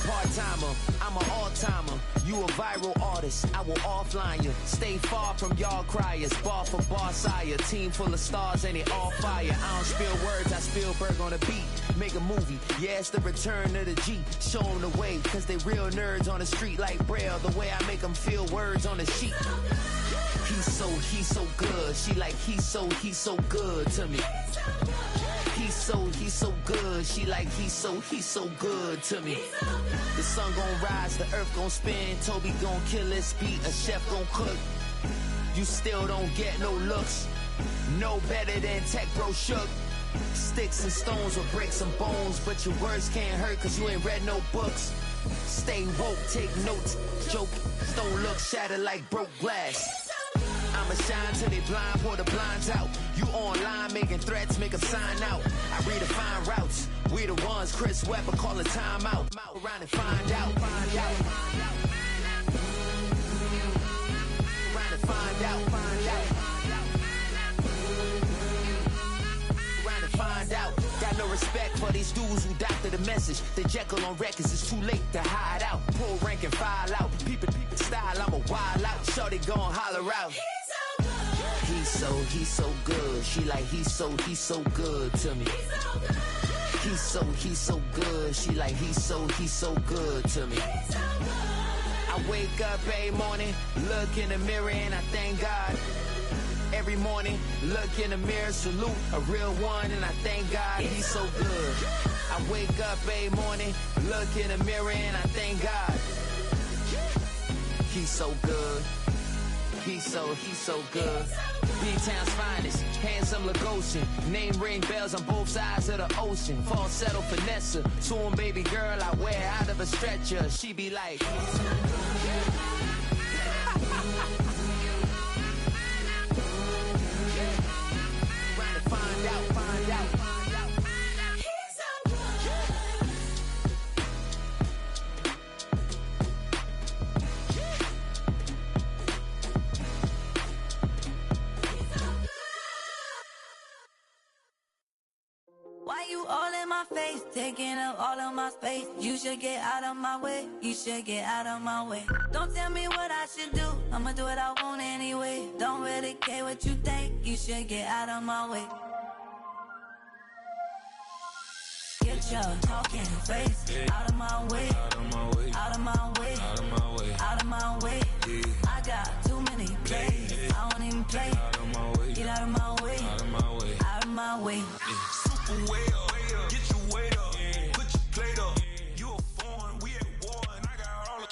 part-timer, I'm an all-timer. You a viral artist, I will offline you. Stay far from y'all criers, bar for bar sire. Team full of stars and they all fire. I don't spill words, I spill Berg on a beat. Make a movie, yeah, it's the return of the G. Show them the way, cause they real nerds on the street like Braille. The way I make them feel words on the sheet. He's so good. She like, he's so good to me. He's so good. She like, he's so good to me. The sun gon' rise, the earth gon' spin. Toby gon' kill this beat, a chef gon' cook. You still don't get no looks. No better than Tech Bro Shook. Sticks and stones will break some bones, but your words can't hurt cause you ain't read no books. Stay woke, take notes, joke. Don't look shattered like broke glass. I'ma shine till they blind, pour the blinds out. You online making threats, make 'em sign out. I redefine routes. We the ones Chris Webber call a timeout. Around and find out. Around and find out. Around and find out. Got no respect for these dudes who doctor the message. The Jekyll on records, it's too late to hide out. Pull rank and file out. Peep style, I'm a wild out. Shorty gon' holler out. He's so good. She like, he's so good to me. He's so good. She like, he's so good to me. I wake up every morning, look in the mirror and I thank God. Every morning, look in the mirror, salute a real one and I thank God. He's so good. I wake up every morning, look in the mirror and I thank God. He's so good. He's so good. B-Town's finest, handsome Lagosian. Name ring bells on both sides of the ocean. Falsetto finesse, to him baby girl I wear out of a stretcher. She be like, find out. Why you all in my face, taking up all of my space? You should get out of my way, you should get out of my way. Don't tell me what I should do, I'ma do what I want anyway. Don't really care what you think, you should get out of my way. Get your talking face out of my way, out of my way, out of my way, out of my way, out of my way. I got too many plays, I don't even play. Out of my way, get out of my way, out of my way, out of my way. Way up, get your weight up, put your plate up. You a foreign, we at war, and I got all the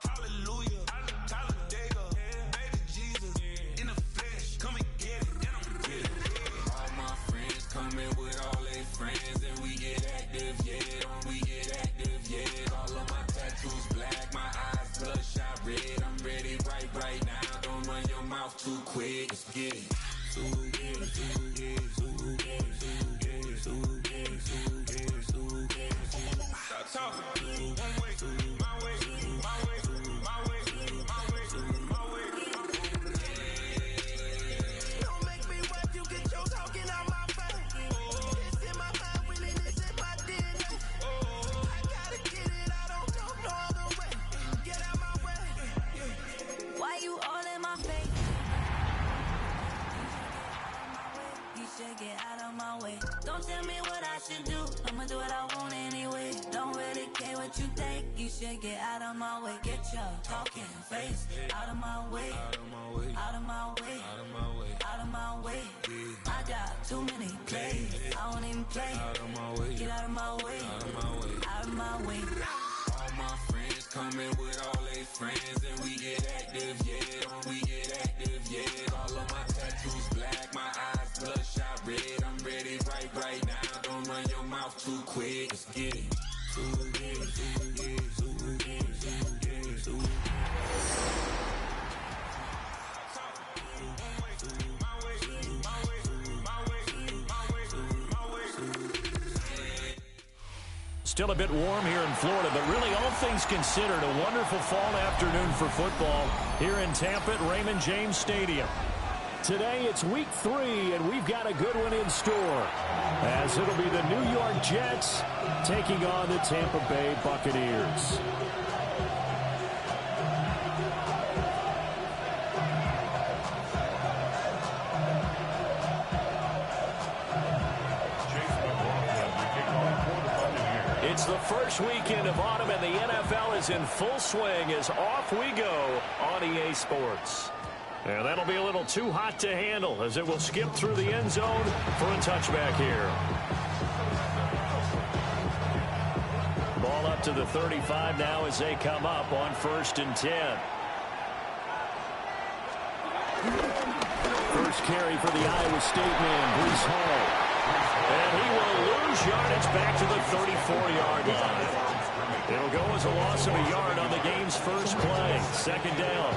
hallelujah, Talladega, baby Jesus, in the flesh, come and get it, and I'm with it. All my friends coming with all their friends, and we get active, yeah, we get active, yeah. All of my tattoos black, my eyes bloodshot red. I'm ready right now, don't run your mouth too quick, let's get it. Stop talking. One way, my way, my way, my way, my way, my way. Don't make me wipe you, get your talking out my face. It's in my mind, really, it's in my DNA. I gotta get it, I don't go no other way. Get out my way. Why you all in my face? You should get out of my way. Don't tell me what I should do, I'ma do what I want anyway. Don't really care what you think, you should get out of my way. Get your talking face out of my way, out of my way, out of my way, out of my way, out of my way. I got too many plays, I don't even play. Out of my way, get out of my way, out of my way, out of my way. All my friends coming with all their friends, and we get active, yeah, we get active, yeah. All of my tattoos black, my eyes bloodshot red. I'm ready right now, don't run your mouth too quick, let's get it. Still a bit warm here in Florida, but really all things considered, a wonderful fall afternoon for football here in Tampa at Raymond James Stadium. Today it's week 3, and we've got a good one in store, as it'll be the New York Jets taking on the Tampa Bay Buccaneers. It's the first weekend of autumn, and the NFL is in full swing as off we go on EA Sports. And that'll be a little too hot to handle as it will skip through the end zone for a touchback here. Ball up to the 35 now as they come up on 1st and 10. First carry for the Iowa State man, Breece Hall. And he will lose yardage back to the 34-yard line. It'll go as a loss of a yard on the game's first play. 2nd down.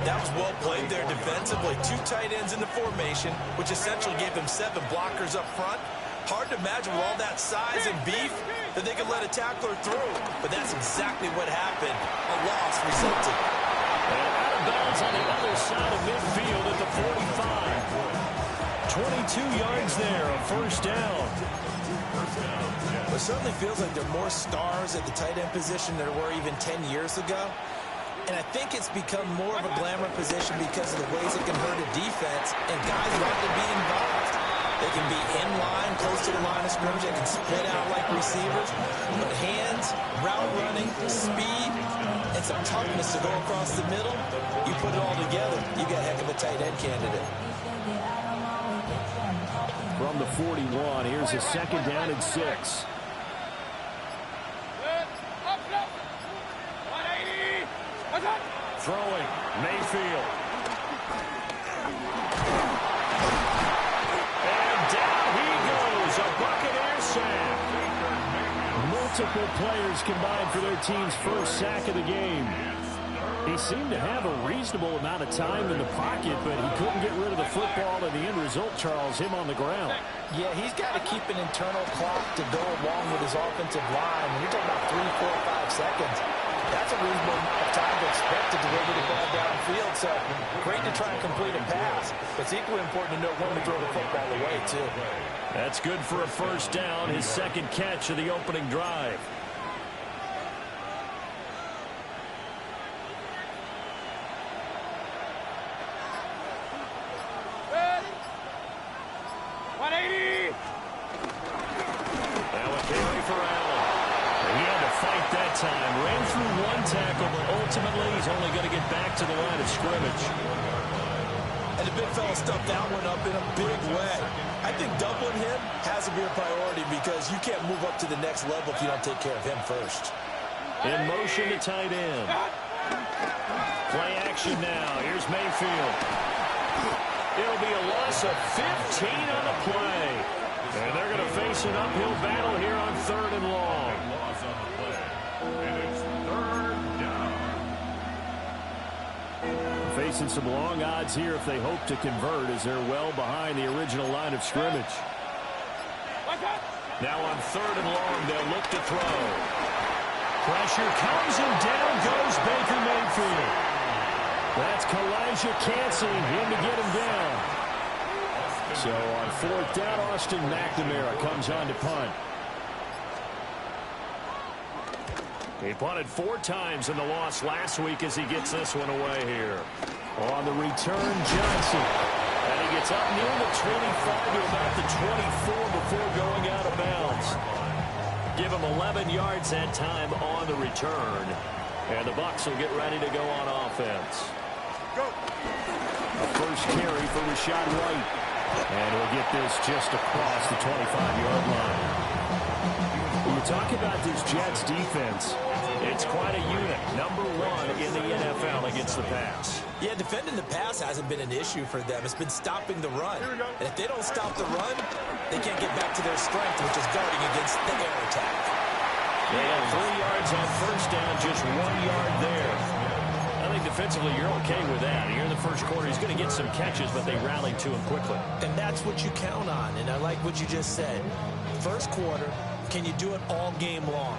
That was well played there defensively. 2 tight ends in the formation, which essentially gave them 7 blockers up front. Hard to imagine with all that size and beef that they could let a tackler through. But that's exactly what happened. A loss resulted. And out of bounds on the other side of midfield at the 45. 22 yards there, a 1st down. It certainly feels like there are more stars at the tight end position than there were even 10 years ago. And I think it's become more of a glamour position because of the ways it can hurt a defense, and guys want to be involved. They can be in line, close to the line of scrimmage. They can split out like receivers. But hands, route running, speed, and some toughness to go across the middle, you put it all together, you got a heck of a tight end candidate. From the 41, here's a 2nd down and 6. Throwing, Mayfield. And down he goes, a Buccaneer sack. Multiple players combined for their team's first sack of the game. He seemed to have a reasonable amount of time in the pocket, but he couldn't get rid of the football, and the end result, Charles, him on the ground. Yeah, he's got to keep an internal clock to go along with his offensive line. When you're talking about 3, 4, 5 seconds, that's a reasonable amount of time to expect to deliver the ball downfield. So great to try and complete a pass, but it's equally important to know when to throw the football away, too. That's good for a 1st down, his 2nd catch of the opening drive. Time. Ran through 1 tackle, but ultimately he's only going to get back to the line of scrimmage. And the big fella stuffed that one up in a big way. I think doubling him has to be a priority because you can't move up to the next level if you don't take care of him first. In motion to tight end. Play action now. Here's Mayfield. It'll be a loss of 15 on the play. And they're going to face an uphill battle here on 3rd and long. Facing some long odds here if they hope to convert, as they're well behind the original line of scrimmage. Now on 3rd and long, they'll look to throw. Pressure comes and down goes Baker Mayfield. That's Kalijah Cansey in to get him down. So on 4th down, Austin McNamara comes on to punt. He punted 4 times in the loss last week as he gets this one away here. On the return, Johnson. And he gets up near the 25 to about the 24 before going out of bounds. Give him 11 yards that time on the return. And the Bucs will get ready to go on offense. Go. A first carry for Rashad White. And he'll get this just across the 25-yard line. When you talk about this Jets defense, it's quite a unit. Number 1 in the NFL against the pass. Yeah, defending the pass hasn't been an issue for them. It's been stopping the run. And if they don't stop the run, they can't get back to their strength, which is guarding against the air attack. They have 3 yards on 1st down, just 1 yard there. I think defensively you're okay with that. Here in the first quarter, he's going to get some catches, but they rallied to him quickly. And that's what you count on, and I like what you just said. First quarter, can you do it all game long?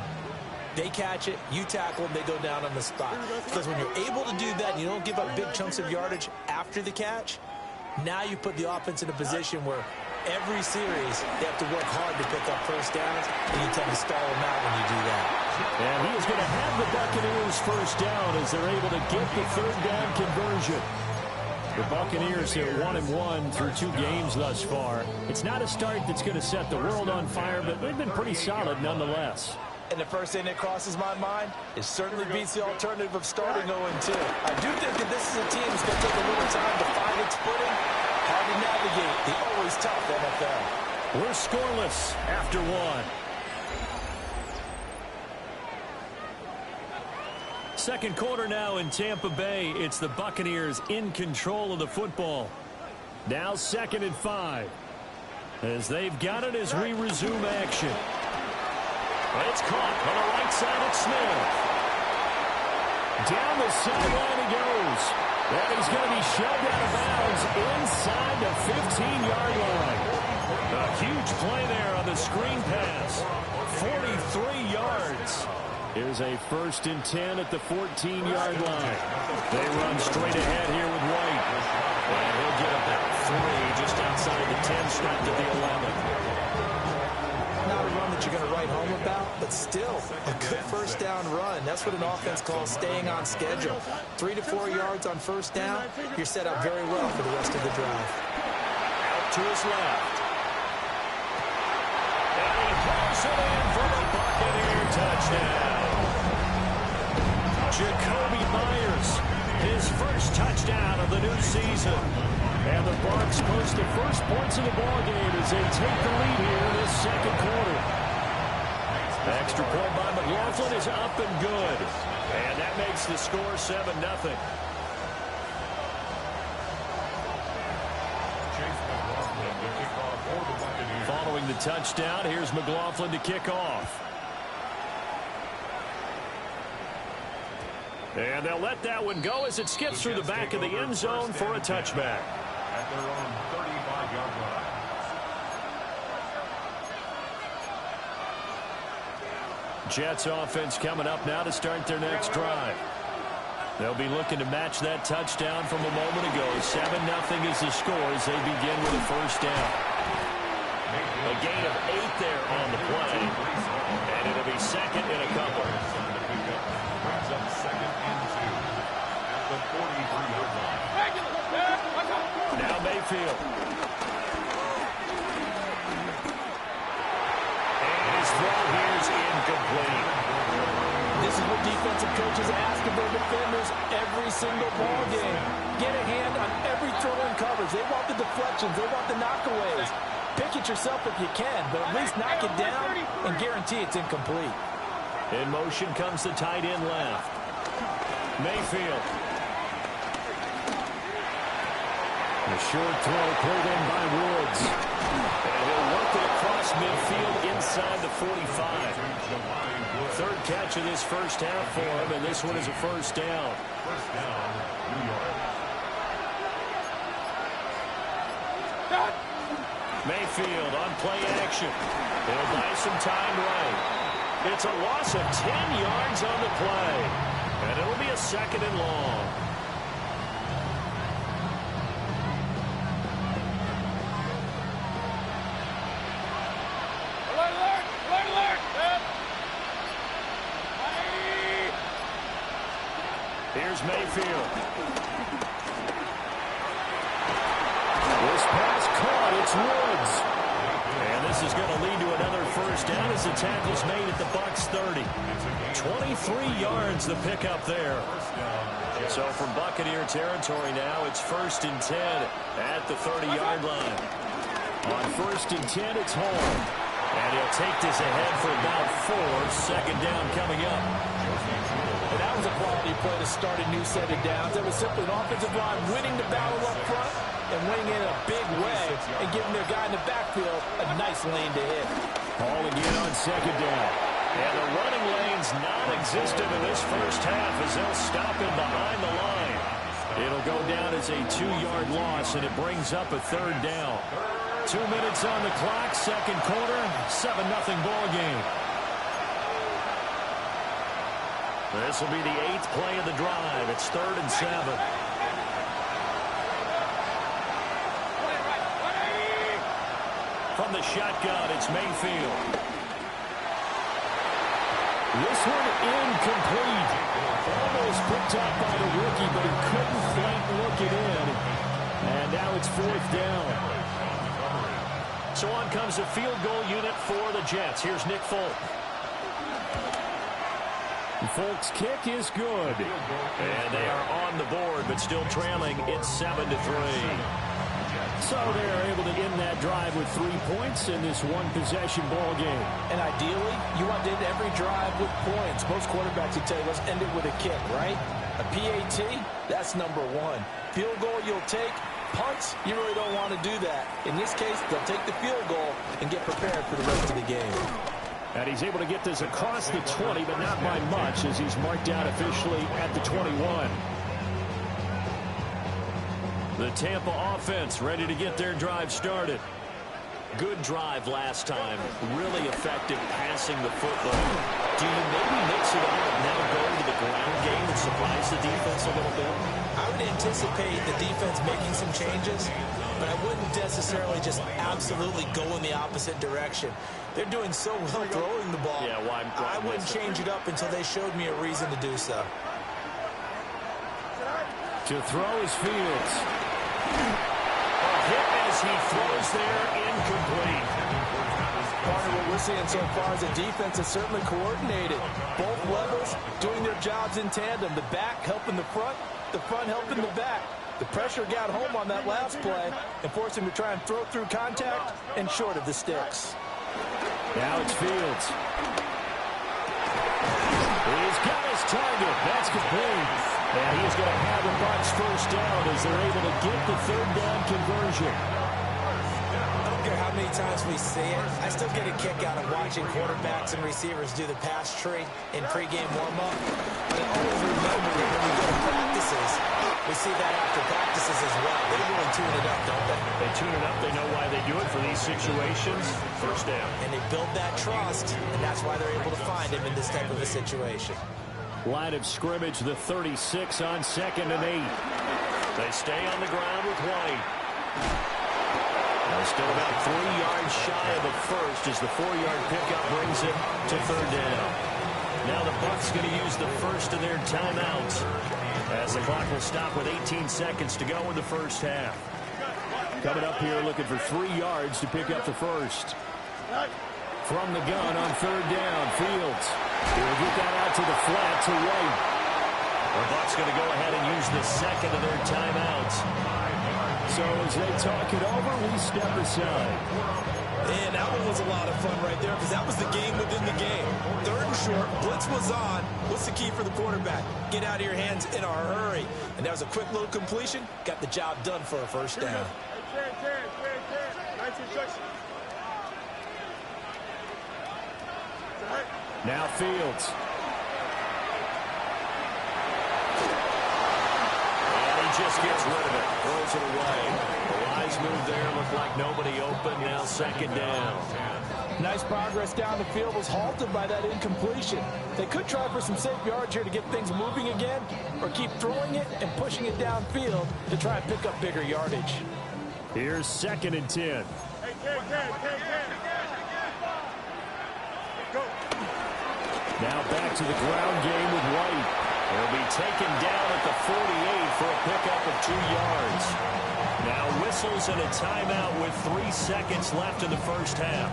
They catch it, you tackle them, they go down on the spot. Because when you're able to do that and you don't give up big chunks of yardage after the catch, Now you put the offense in a position where every series they have to work hard to pick up first downs, and you tend to stall them out when you do that. And he is going to have the Buccaneers first down as they're able to get the third down conversion. The Buccaneers are 1-1 through 2 games thus far. It's not a start that's going to set the world on fire, but they've been pretty solid nonetheless. And the first thing that crosses my mind is certainly beats the alternative of starting 0-2. I do think that this is a team that's going to take a little time to find its footing. Hard to navigate the always tough NFL. We're scoreless after 1. Second quarter now in Tampa Bay. It's the Buccaneers in control of the football. Now 2nd and 5. As they've got it as we resume action. It's caught on the right side of Smith. Down the sideline he goes. And he's going to be shoved out of bounds inside the 15-yard line. A huge play there on the screen pass. 43 yards. Here's a 1st and 10 at the 14-yard line. They run straight ahead here with White. And he'll get about 3 just outside the 10, snapped at the 11. Not a run that you're going to write home about, but still a good first down run. That's what an offense calls staying on schedule. 3 to 4 yards on first down, you're set up very well for the rest of the drive. Out to his left. And he throws it in for the Buccaneer touchdown. Jacoby Myers, his first touchdown of the new season. And the Bucs post the first points of the ballgame as they take the lead here in this second quarter. Extra point by McLaughlin is up and good. And that makes the score 7-0. Following the touchdown, here's McLaughlin to kick off. And they'll let that one go as it skips through the back of the end zone for a touchback. At their own 35-yard line. Jets offense coming up now to start their next drive. They'll be looking to match that touchdown from a moment ago. 7-0 is the score as they begin with a first down. A gain of 8 there on the play. And it'll be 2nd and a couple. Brings up 2nd and 2 at the 43-yard line. Now Mayfield. And his throw here is incomplete. This is what defensive coaches ask of their defenders every single ball game. Get a hand on every throw in coverage. They want the deflections. They want the knockaways. Pick it yourself if you can, but at least knock it down and guarantee it's incomplete. In motion comes the tight end left. Mayfield. A short throw pulled in by Woods. And he'll work it across midfield inside the 45. Third catch of this first half for him, and this one is a first down. First down, New York. Mayfield on play action. He'll buy some time right. It's a loss of 10 yards on the play. And it'll be a 2nd and long. Here's Mayfield. This pass caught. It's Woods. And this is going to lead to another first down as the tackle's made at the Bucs 30. 23 yards the pickup there. So from Buccaneer territory now, it's 1st and 10 at the 30-yard line. On 1st and 10, it's Horn. And he'll take this ahead for about 4. 2nd down coming up. And that was a quality play to start a new set of downs. It was simply an offensive line winning the battle up front and winning in a big way and giving their guy in the backfield a nice lane to hit. Ball again on 2nd down. And the running lane's non-existent in this first half as they'll stop him behind the line. It'll go down as a 2-yard loss, and it brings up a 3rd down. 2 minutes on the clock, second quarter, 7-0 ball game. This will be the 8th play of the drive. It's 3rd and 7. from the shotgun. It's Mayfield. This one incomplete. Almost picked up by the rookie, but he couldn't quite look it in. And now it's 4th down. So on comes the field goal unit for the Jets. Here's Nick Folk. Folk's kick is good. And they are on the board, but still trailing. It's 7-3. So they're able to end that drive with 3 points in this one-possession ball game. And ideally, you want to end every drive with points. Most quarterbacks would tell you, let's end it with a kick, right? A PAT, that's number 1. Field goal you'll take. Punts, you really don't want to do that. In this case, they'll take the field goal and get prepared for the rest of the game. And he's able to get this across the 20, but not by much, as he's marked out officially at the 21. The Tampa offense ready to get their drive started. Good drive last time. Really effective passing the football. Do you maybe mix it up and now go to the ground game and surprise the defense a little bit? I would anticipate the defense making some changes, but I wouldn't necessarily just absolutely go in the opposite direction. They're doing so well throwing the ball. Yeah, why I wouldn't change it up until they showed me a reason to do so. To throw is Fields. A hit as he throws there, incomplete. Part of what we're seeing so far is the defense is certainly coordinated. Both levels doing their jobs in tandem. The back helping the front helping the back. The pressure got home on that last play and forced him to try and throw through contact and short of the sticks. Now it's Fields. He's got his target. That's complete. And he's going to have the Bucs first down as they're able to get the 3rd down conversion. I don't care how many times we see it. I still get a kick out of watching quarterbacks and receivers do the pass tree in pregame warm-up. But I always remember that when we go to practices, we see that after practices as well. They really tune it up, don't they? They tune it up. They know why they do it for these situations. First down. And they build that trust, and that's why they're able to find him in this type of a situation. Line of scrimmage, the 36 on 2nd and 8. They stay on the ground with White. They're still about 3 yards shy of the first as the 4-yard pickup brings it to 3rd down. Now the Bucs going to use the first of their timeouts as the clock will stop with 18 seconds to go in the first half. Coming up here looking for 3 yards to pick up the first. From the gun on 3rd down, Fields. He'll get that out to the flat to White. The Bucs going to go ahead and use the second of their timeouts. So as they talk it over, we step aside. And that one was a lot of fun right there because that was the game within the game. 3rd and short, blitz was on. What's the key for the quarterback? Get out of your hands in a hurry. And that was a quick little completion. Got the job done for a first down. Now Fields. And he just gets rid of it. Throws it away. The wise move there. Looked like nobody open. Now 2nd down. Nice progress down the field was halted by that incompletion. They could try for some safe yards here to get things moving again, or keep throwing it and pushing it downfield to try and pick up bigger yardage. Here's 2nd and 10. Now back to the ground game with White. He'll be taken down at the 48 for a pickup of 2 yards. Now whistles and a timeout with 3 seconds left in the first half.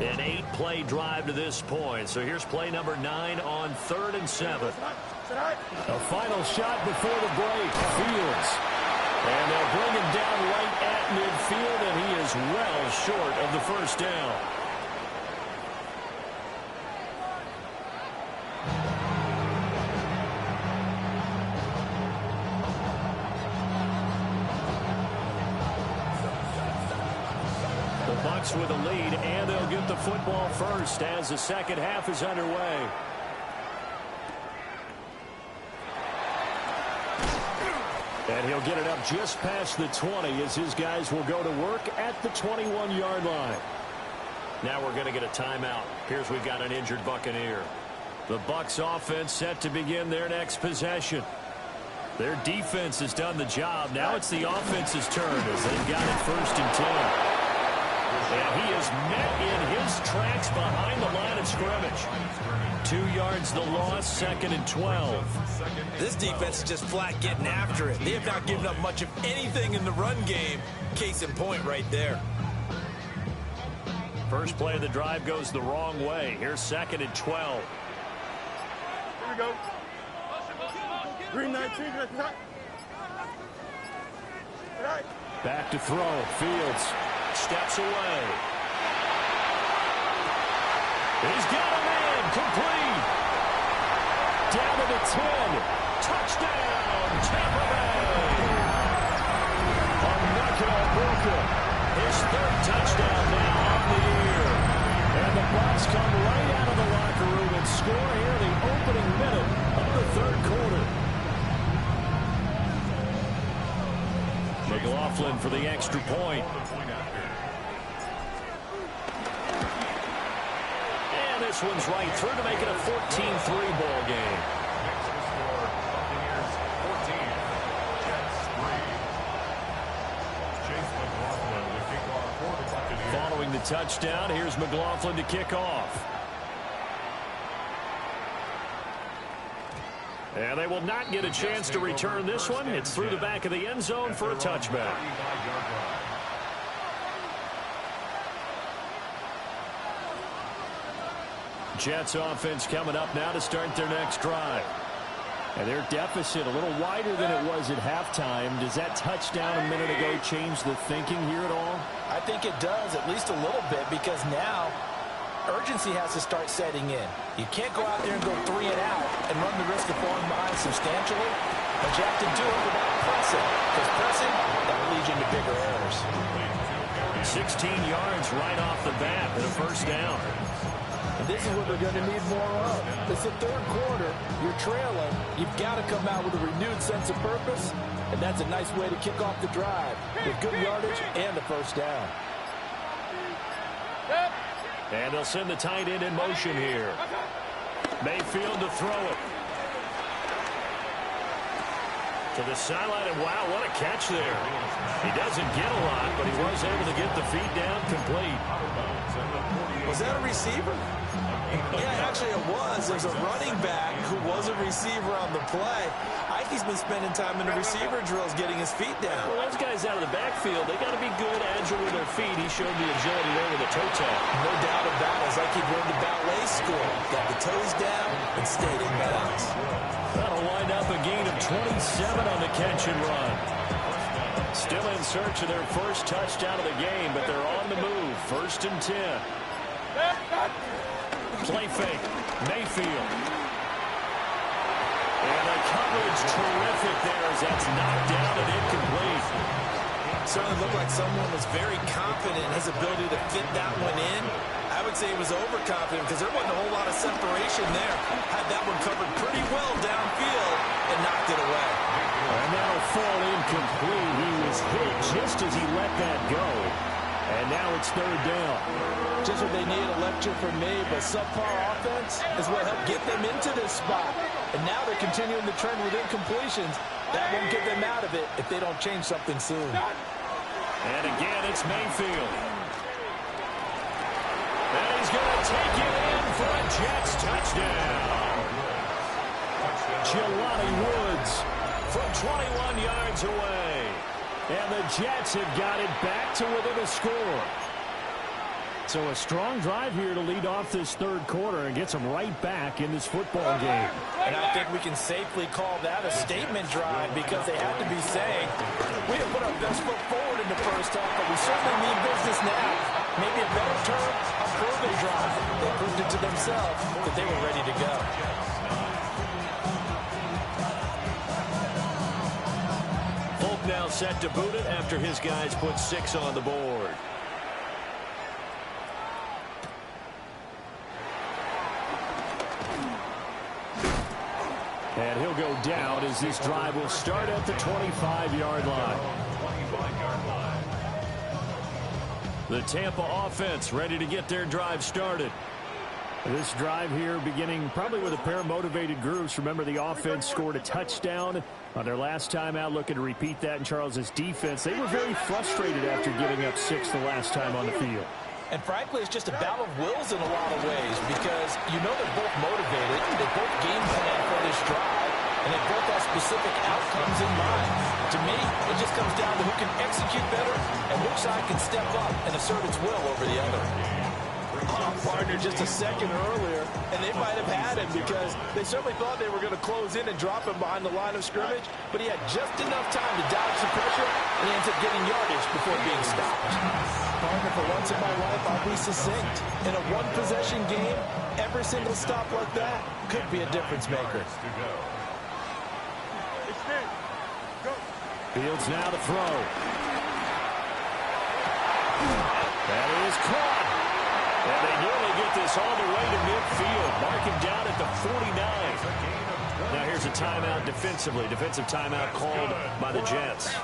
An 8-play drive to this point. So here's play number 9 on 3rd and 7. A final shot before the break. Fields. And they'll bring him down right at midfield, and he is well short of the first down. The Bucs with a lead, and they'll get the football first as the second half is underway. And he'll get it up just past the 20 as his guys will go to work at the 21-yard line. Now we're going to get a timeout. Here's we've got an injured Buccaneer. The Bucs offense set to begin their next possession. Their defense has done the job. Now it's the offense's turn as they've got it 1st and 10. And he is met in his tracks behind the line of scrimmage. 2 yards the loss, 2nd and 12. This defense is just flat getting after it. They have not given up much of anything in the run game. Case in point right there. First play of the drive goes the wrong way. Here's 2nd and 12. Here we go. Green 19. Back to throw. Fields steps away. He's got a man. Complete. Down to the 10. Touchdown, Tampa Bay. His 3rd touchdown now on the year. And the Bucs come right out of the locker room and score here in the opening minute of the 3rd quarter. McLaughlin for the extra point. And this one's right through to make it a 14-3 ball game. Following the touchdown, here's McLaughlin to kick off. And they will not get a chance to return this one. It's through the back of the end zone for a touchback. Jets offense coming up now to start their next drive. And their deficit a little wider than it was at halftime. Does that touchdown a minute ago change the thinking here at all? I think it does, at least a little bit, because now urgency has to start setting in. You can't go out there and go 3 and out and run the risk of falling behind substantially, but you have to do it without pressing, because pressing, that leads you into bigger errors. 16 yards right off the bat and a 1st down. And this is what they're going to need more of. It's the 3rd quarter. You're trailing. You've got to come out with a renewed sense of purpose, and that's a nice way to kick off the drive with good yardage and a 1st down. And they'll send the tight end in motion here. Mayfield to throw it. To the sideline, and wow, what a catch there. He doesn't get a lot, but he was able to get the feet down complete. Was that a receiver? Yeah, actually it was. There's a running back who was a receiver on the play. Ikey's been spending time in the receiver drills getting his feet down. Well, those guys out of the backfield, they got to be good, agile with their feet. He showed the agility there with a toe tap. No doubt about it. It's like he learned the ballet school. Got the toes down and stayed in bounds. That'll wind up a gain of 27 on the catch and run. Still in search of their 1st touchdown of the game, but they're on the move. 1st and 10. Play fake. Mayfield. And the coverage terrific there as that's knocked down and incomplete. Certainly looked like someone was very confident in his ability to fit that one in. I would say he was overconfident because there wasn't a whole lot of separation there. Had that one covered pretty well downfield and knocked it away. And that'll fall incomplete. He was hit just as he let that go. And now it's 3rd down. Just what they need, a lecture from me, but subpar offense is what helped get them into this spot. And now they're continuing the trend with incompletions. That won't get them out of it if they don't change something soon. And again, it's Mayfield. And he's going to take it in for a Jets touchdown. Jelani Woods from 21 yards away. And the Jets have got it back to within a score. So a strong drive here to lead off this 3rd quarter and gets them right back in this football game. And I think we can safely call that a statement drive because they had to be saying, we didn't put our best foot forward in the 1st half, but we certainly mean business now. Maybe a better term, a prove-it drive. They proved it to themselves that they were ready to go. Folk now set to boot it after his guys put 6 on the board. And he'll go down as this drive will start at the 25-yard line. The Tampa offense ready to get their drive started. This drive here beginning probably with a pair of motivated groups. Remember, the offense scored a touchdown on their last time out, looking to repeat that in Charles's defense. They were very frustrated after giving up 6 the last time on the field. And frankly, it's just a battle of wills in a lot of ways because you know they're both motivated. They both game plan for this drive, and they both have specific outcomes in mind. To me, it just comes down to who can execute better and which side can step up and assert its will over the other. Partner just a second earlier, and they might have had him because they certainly thought they were going to close in and drop him behind the line of scrimmage, but he had just enough time to dodge the pressure, and he ends up getting yardage before being stopped. Partner, for once in my life, I'll be succinct. In a one-possession game, every single stop like that could be a difference maker. Fields now to throw. That is caught. And they nearly get this all the way to midfield. Mark him down at the 49. Now here's a timeout defensively. Defensive timeout called by the Jets.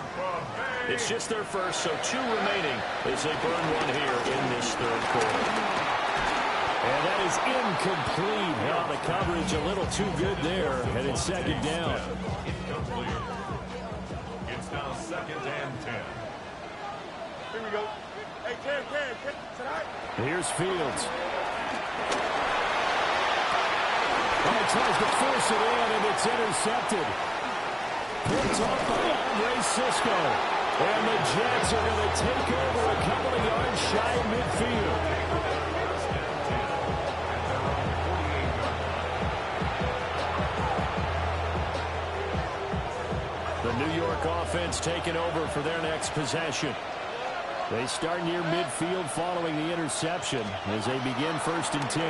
It's just their first, so 2 remaining as they burn one here in this third quarter. And that is incomplete. Now the coverage a little too good there. And it's second down. Incomplete. It's now 2nd and 10. Here we go. Hey, Cam. Here's Fields. Oh, tries to force it in, and it's intercepted. Picked off by Andre Cisco. And the Jets are going to take over a couple of yards shy of midfield. The New York offense taking over for their next possession. They start near midfield following the interception as they begin 1st and 10.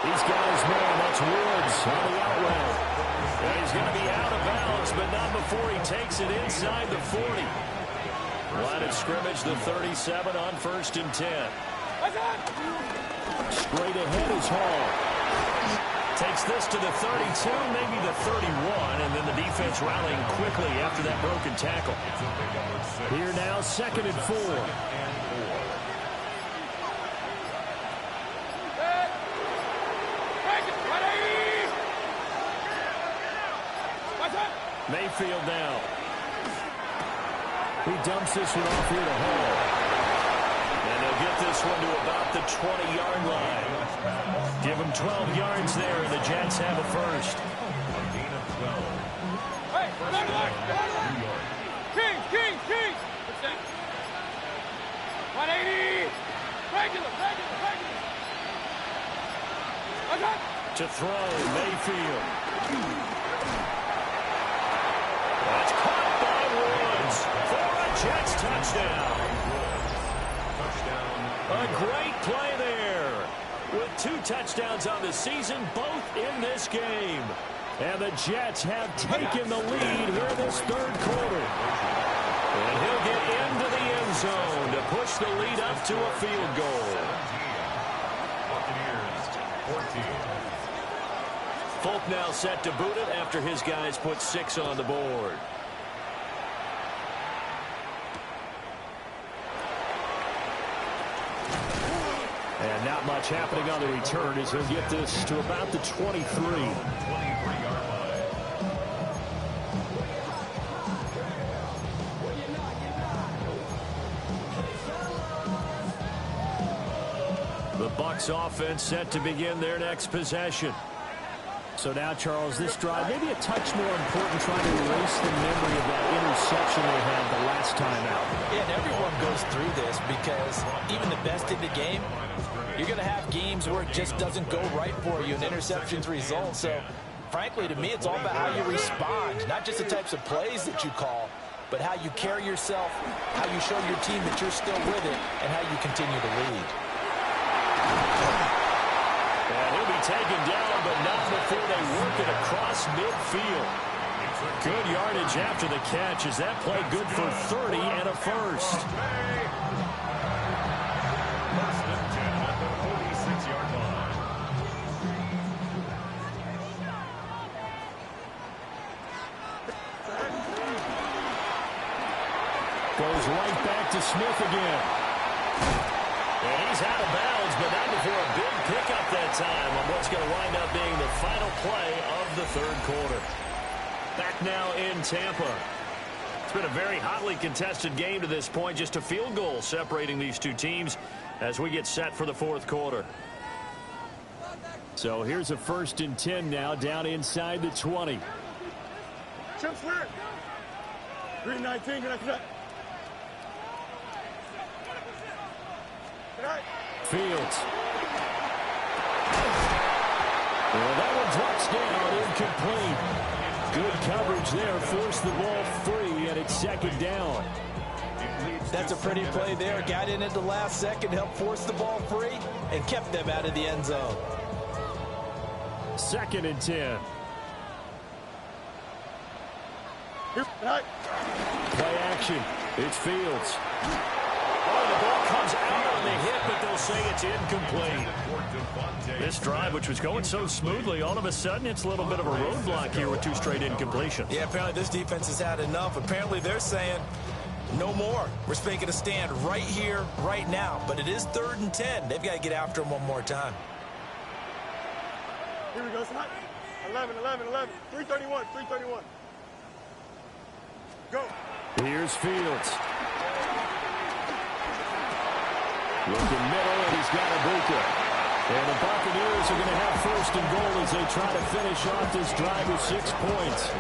He's got his man. That's Woods on the outrun. And he's going to be out of bounds, but not before he takes it inside the 40. Line of scrimmage, the 37 on 1st and 10. Straight ahead is Hall. Takes this to the 32, maybe the 31, and then the defense rallying quickly after that broken tackle. Here now, 2nd and 4. Mayfield now. He dumps this one off here to Hall. And they'll get this one to about the 20-yard line. Give them 12 yards there, and the Jets have a first. Hey, King. 180. Regular. To throw, Mayfield. That's caught by Woods for a Jets touchdown. A great play there. With 2 touchdowns on the season, both in this game. And the Jets have taken the lead here in this third quarter. And he'll get into the end zone to push the lead up to a field goal. Buccaneers 14. Folk now set to boot it after his guys put 6 on the board. And not much happening on the return as he'll get this to about the 23. 23-yard line. The Bucs offense set to begin their next possession. So now, Charles, this drive maybe a touch more important, trying to erase the memory of that interception they had the last time out. Yeah, and everyone goes through this because even the best in the game, you're going to have games where it just doesn't go right for you and interceptions result. So, frankly, to me, it's all about how you respond, not just the types of plays that you call, but how you carry yourself, how you show your team that you're still with it, and how you continue to lead. And he'll be taken down, but not before they work it across midfield. Good yardage after the catch. Is that play good for 30 and a first? First and 10 at the 46-yard line. Goes right back to Smith again. And he's out of bounds, but not before a big pickup that time on what's going to wind up being the final play of the third quarter. Back now in Tampa. It's been a very hotly contested game to this point. Just a field goal separating these two teams as we get set for the fourth quarter. So here's a 1st and 10 now, down inside the 20. Chip square. 319. Good night. Fields. Well, that one drops down, incomplete. Good coverage there, forced the ball free, and it's 2nd down. That's a pretty play there. Got in at the last second, helped force the ball free, and kept them out of the end zone. 2nd and 10. Play action. It's Fields. Oh, the ball comes out on the hit, but they'll say it's incomplete. This drive, which was going so smoothly, all of a sudden it's a little bit of a roadblock here with 2 straight incompletions. Yeah, apparently this defense has had enough. Apparently they're saying no more. We're making a stand right here, right now. But it is 3rd and 10. They've got to get after him one more time. Here we go. 11. 331. Go. Here's Fields. Looking middle, and he's got Ibuka. And the Buccaneers are going to have 1st and goal as they try to finish off this drive with 6 points.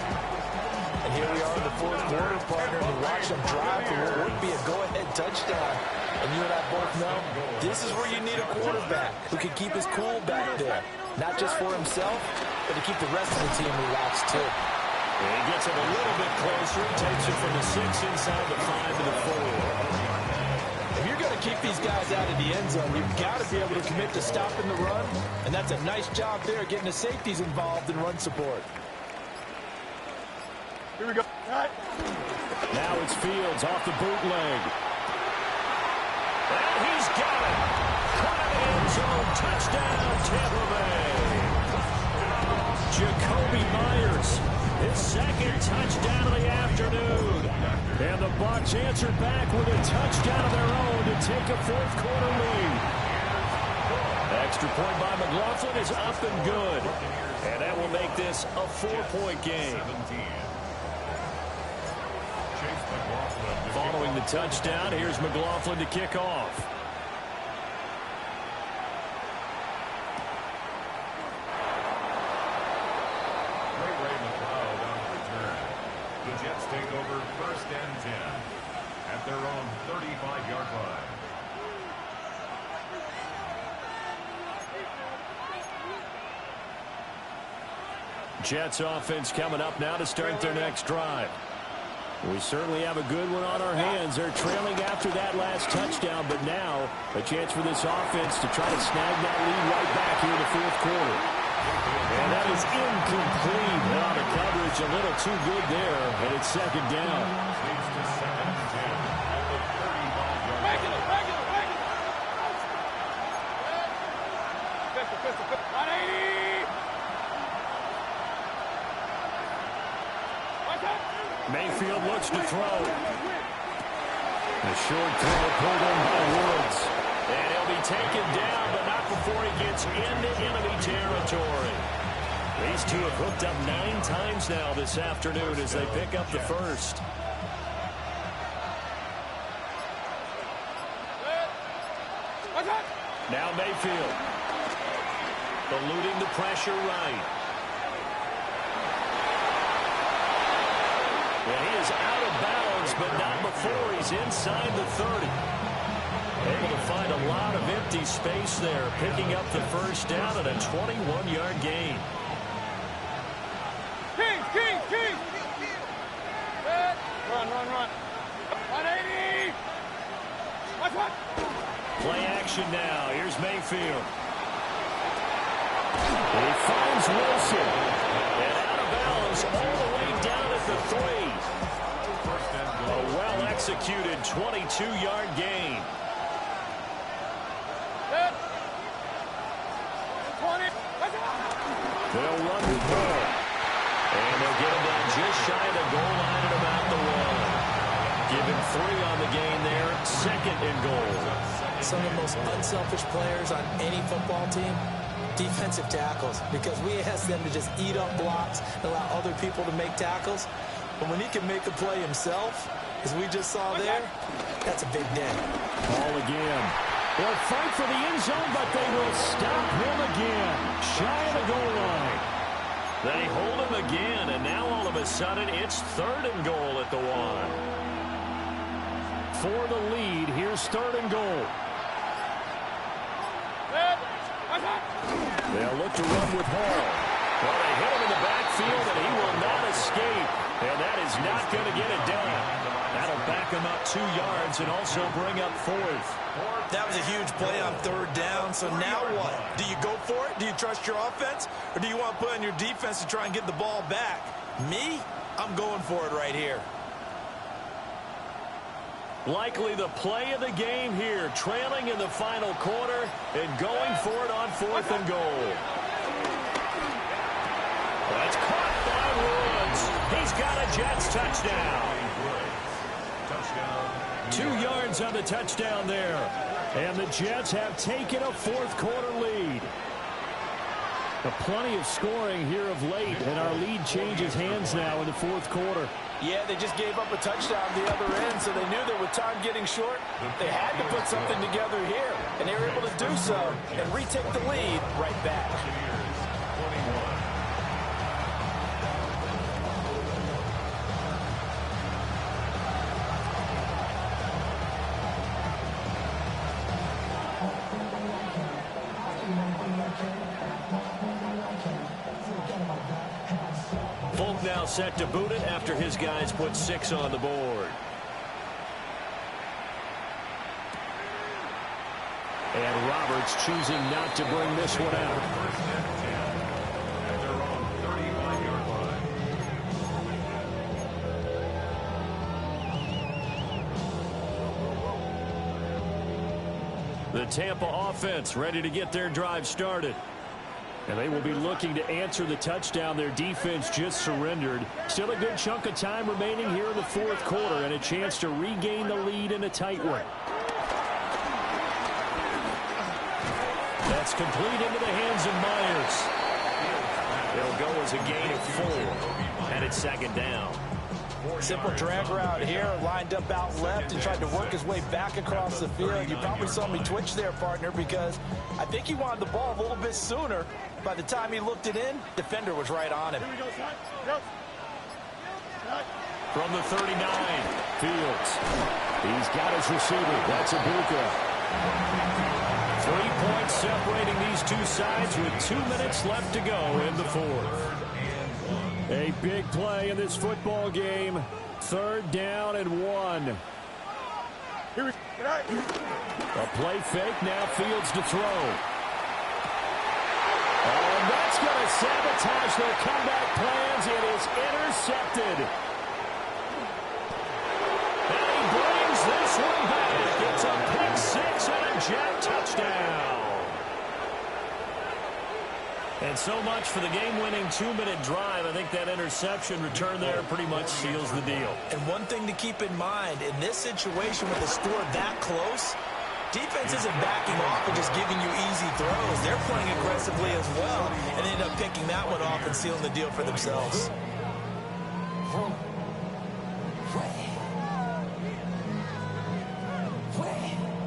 And here we are in the fourth quarter, partner, and watch them drive for what would be a go-ahead touchdown. And you and I both know this is where you need a quarterback who can keep his cool back there. Not just for himself, but to keep the rest of the team relaxed, too. And he gets it a little bit closer. Takes it from the 6 inside the 5 to the 4. If you're going to keep these guys out of the end zone, you've got to be able to commit to stopping the run, and that's a nice job there, getting the safeties involved in run support. Here we go. Now it's Fields off the bootleg. And he's got it. Caught in the end zone. Touchdown, Tampa Bay. Jacoby Myers, his 2nd touchdown of the afternoon. And the Bucs answer back with a touchdown of their own to take a fourth quarter lead. Extra point by McLaughlin is up and good. And that will make this a 4-point game. Following the touchdown, here's McLaughlin to kick off. The Jets take over 1st and 10 at their own 35-yard line. Jets offense coming up now to start their next drive. We certainly have a good one on our hands. They're trailing after that last touchdown, but now a chance for this offense to try to snag that lead right back here in the fourth quarter. And that is incomplete. Now the coverage a little too good there, and it's 2nd down. Mayfield looks to throw. A short throw pulled in by Woods. And he'll be taken down, but not before he gets into enemy territory. These two have hooked up 9 times now this afternoon as they pick up the first. Now Mayfield. Eluding the pressure right. And he is out of bounds, but not before he's inside the 30. Able to find a lot of empty space there, picking up the first down at a 21-yard gain. King! Run. 180! Watch! Play action now. Here's Mayfield. He finds Wilson. And out of bounds all the way down at the 3. A well-executed 22-yard gain. 20! They'll run the ball. And they'll get him down just shy of the goal line at about the 1. Given 3 on the gain there. 2nd and goal. some of the most unselfish players on any football team? Defensive tackles, because we ask them to just eat up blocks and allow other people to make tackles. But when he can make a play himself, as we just saw there, that's a big day. Ball again. They'll fight for the end zone, but they will stop him again. Shy of the goal line. They hold him again, and now all of a sudden it's 3rd and goal at the 1. For the lead, here's 3rd and goal. They'll look to run with Hall. Well, they hit him in the backfield, and he will not escape. And that is not going to get it done. That'll back him up 2 yards and also bring up 4th. That was a huge play on 3rd down, so now what? Do you go for it? Do you trust your offense? Or do you want to put on your defense to try and get the ball back? Me? I'm going for it right here. Likely the play of the game here, trailing in the final quarter and going for it on 4th and goal. That's caught by Woods. He's got a Jets touchdown. 2 yards on the touchdown there. And the Jets have taken a 4th quarter lead. Plenty of scoring here of late, and our lead changes hands now in the 4th quarter. Yeah, they just gave up a touchdown the other end, so they knew that with time getting short, they had to put something together here. And they were able to do so and retake the lead right back. Folk now set to boot it after his guys put 6 on the board. And Roberts choosing not to bring this one out. The Tampa offense ready to get their drive started. And they will be looking to answer the touchdown their defense just surrendered. Still a good chunk of time remaining here in the 4th quarter and a chance to regain the lead in a tight one. That's complete into the hands of Myers. It'll go as a gain of 4. And it's 2nd down. Simple drag route here, lined up out left and tried to work his way back across the field. You probably saw me twitch there, partner, because I think he wanted the ball a little bit sooner. By the time he looked it in, defender was right on him. From the 39, Fields. He's got his receiver. That's Ibuka. 3 points separating these two sides with 2 minutes left to go in the 4th. A big play in this football game. 3rd down and 1. A play fake, now Fields to throw. And that's going to sabotage their comeback plans. It is intercepted. And he brings this one back. It's a pick 6 and a Jet touchdown. And so much for the game-winning 2-minute drive. I think that interception return there pretty much seals the deal. And one thing to keep in mind, in this situation with the score that close, defense isn't backing off and just giving you easy throws. They're playing aggressively as well, and they end up picking that one off and sealing the deal for themselves.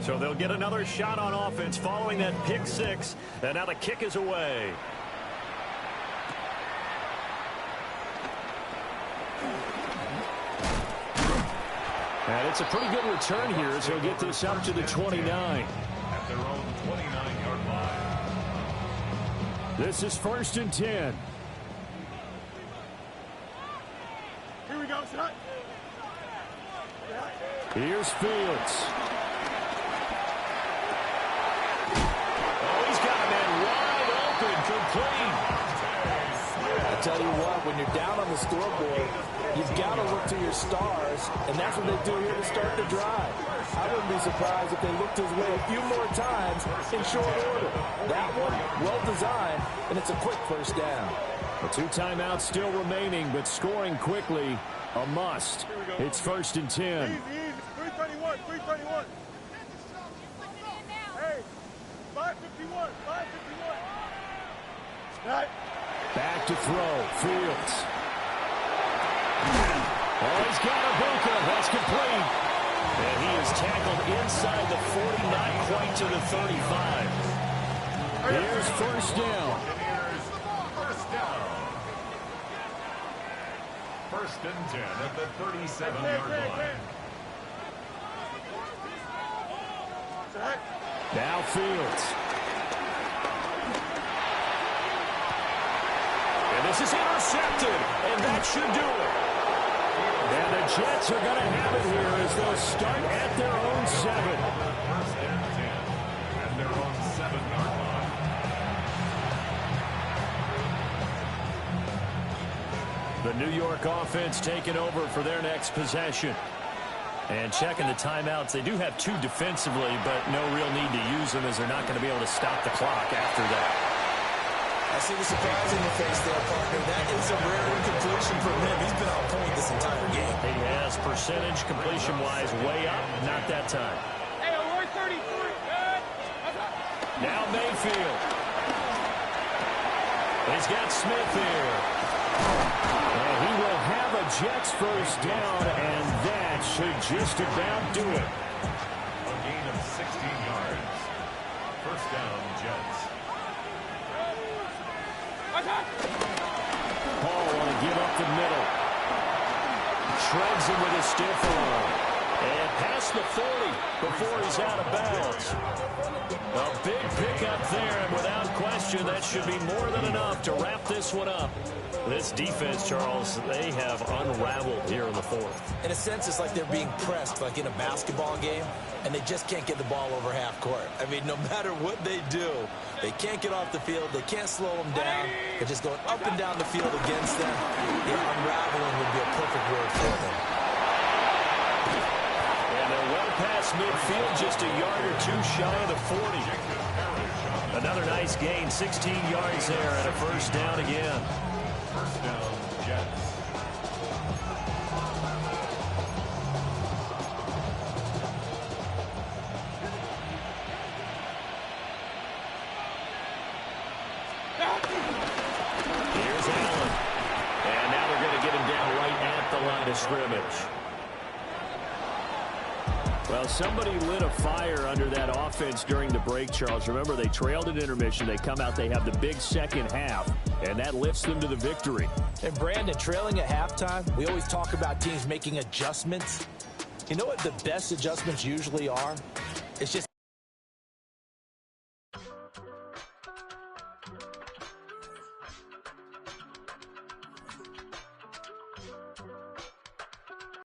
So they'll get another shot on offense following that pick 6, and now the kick is away. And it's a pretty good return here as he'll get this up to the 29. At their own 29-yard line. This is 1st and 10. Here we go, son. Here's Fields. Oh, he's got a man wide open, complete. I tell you what, when you're down on the scoreboard, you've got to look to your stars, and that's what they do here to start the drive. I wouldn't be surprised if they looked his way a few more times in short order. That one, well designed, and it's a quick 1st down. The 2 timeouts still remaining, but scoring quickly, a must. It's 1st and 10. Easy, easy. 331, 331. 551. 551. Right. Back to throw. Fields. Oh, he's got Ibuka. That's complete. And he is tackled inside the 40, not quite to the 35. Here's first down. Here's first down. First and 10 at the 37-yard line. Now Fields. And this is intercepted, and that should do it. And the Jets are going to have it here as they'll start at their own 7. First and 10 at their own 7-yard line. The New York offense taking over for their next possession. And checking the timeouts. They do have 2 defensively, but no real need to use them as they're not going to be able to stop the clock after that. I see the surprise in your face there, partner. That is a rare incompletion from him. He's been on point this entire game. He has percentage completion-wise way up. Not that time. Hey, we're 33. Good. Now Mayfield. He's got Smith here. And he will have a Jets first down, and that should just about do it. A gain of 16 yards. First down, Jets. Paul want to give up the middle. Shreds him with a stiff arm. And past the 40 before he's out of bounds. A big pickup there, and without question, that should be more than enough to wrap this one up. This defense, Charles, they have unraveled here in the 4th. In a sense, it's like they're being pressed like in a basketball game, and they just can't get the ball over half court. I mean, no matter what they do, they can't get off the field. They can't slow them down. They're just going up and down the field against them. Yeah, unraveling would be a perfect word for them. And they're well past midfield, just a yard or 2 shy of the 40. Another nice gain, 16 yards there, and a first down again. First down, Jets. Here's Allen. And now they're going to get him down right at the line of scrimmage. Well, somebody lit a fire under that offense during the break, Charles. Remember, they trailed at intermission. They come out, they have the big second half, and that lifts them to the victory. And Brandon, trailing at halftime, we always talk about teams making adjustments. You know what the best adjustments usually are? It's just